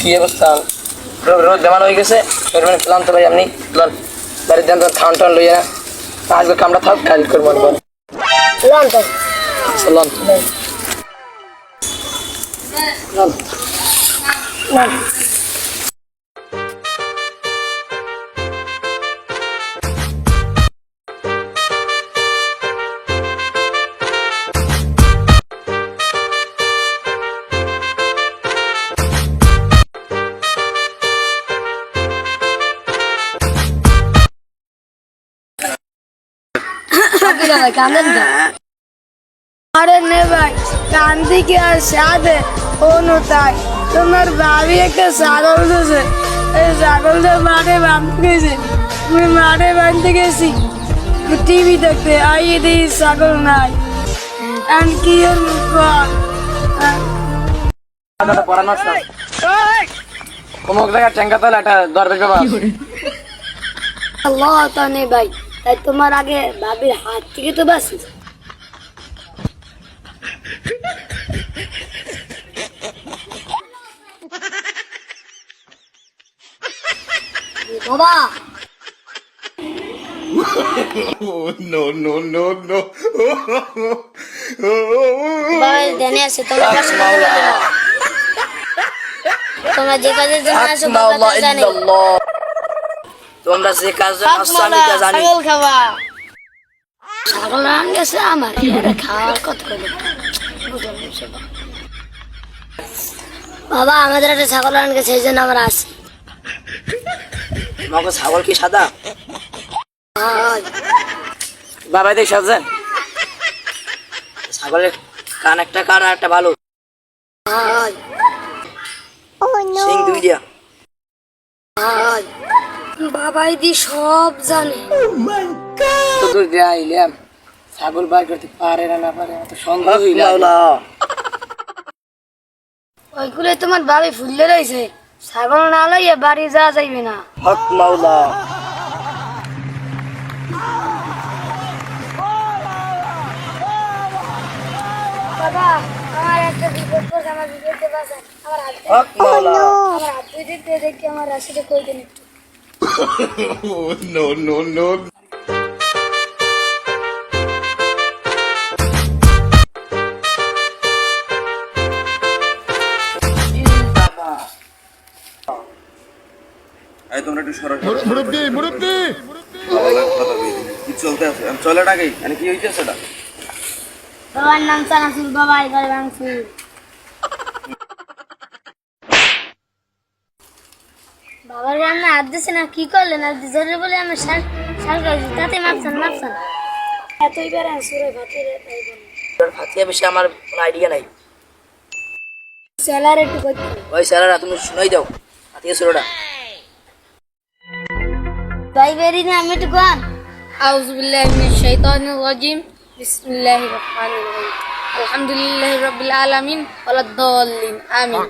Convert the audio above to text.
কি অবস্থা রোদ দেওয়ানো হয়ে গেছে ক্লান্ত ভাই আপনি বাড়ির দেন খাওয়ান টান লইয়া না আজকে কামড়া থাক কাজ করবো अरे नहीं भाई कांदी की शाद है ओनो ताई तुम्हार भाभी एक सागल से सागल से मारे बांधते गए मैं मारे बांधते गए टीवी देखते आई थी सागल नाई एंड की পড়ানো অমুক জায়গায় টেঙ্গা তাহলে একটা দরবেশ বাবা अल्लाह तो नहीं भाई তাই তোমার আগে ভাবির হাত থেকে তো বাসি বাবা no. ভাই দেনে আছে তোমার কাছে তোমরা যে কাজের জন্য আসো বাবা জানে তোমরা যে কাজ আসছো আমি তা জানি ছাগল খাওয়া ছাগল রান গেছে আমার এটা খাওয়ার কথা কইলো বাবা আমাদের একটা ছাগল রান গেছে এই জন্য আমরা আসি তোমাকে ছাগল কি সাদা বাবা দেখ সাজেন ছাগলের কান একটা কান আর একটা ভালো সিং দুই দিয়া বাবাই দি সব জানে তো দূর দিয়া আইলাম ছাগল বার করতে পারে না পারে তো সন্দেহ হইল ওইগুলো তোমার বাবা ফুললে রয়েছে ছাগল না লইয়া বাড়ি যাওয়া যাইবে না হক মাওলা বাবা আমার একটা বিপদ পড়ছে আমার বিপদে বাঁচান আমার হাত হক মাওলা আমার হাত দিতে দেখি আমার রাশিটা কই দেন একটু no. এই তোমরা একটু সরো মুরব্বি কি চলতে আছে চলেটা কি মানে কি হইছে সেটা বাবার নাম চানাচুর বাবা এবার ভাঙচুর বাবার রান্না হাত দিছে না কি করলেন আর জোরে বলে আমার শাল করেছি তাতে মাপছেন এতই বেড়া সুরে ভাতের ফাতিয়া বেশি আমার কোনো আইডিয়া নাই স্যালার একটু করতে ওই স্যারেরা তুমি শুনাই দাও ফাতিয়া সুরটা ভাই বেরি না আমি একটু গান আউযু বিল্লাহি মিনাশ শাইতানির রাজিম বিসমিল্লাহির রহমানির রহিম আলহামদুলিল্লাহি রাব্বিল আলামিন ওয়ালাদ দাল্লিন আমিন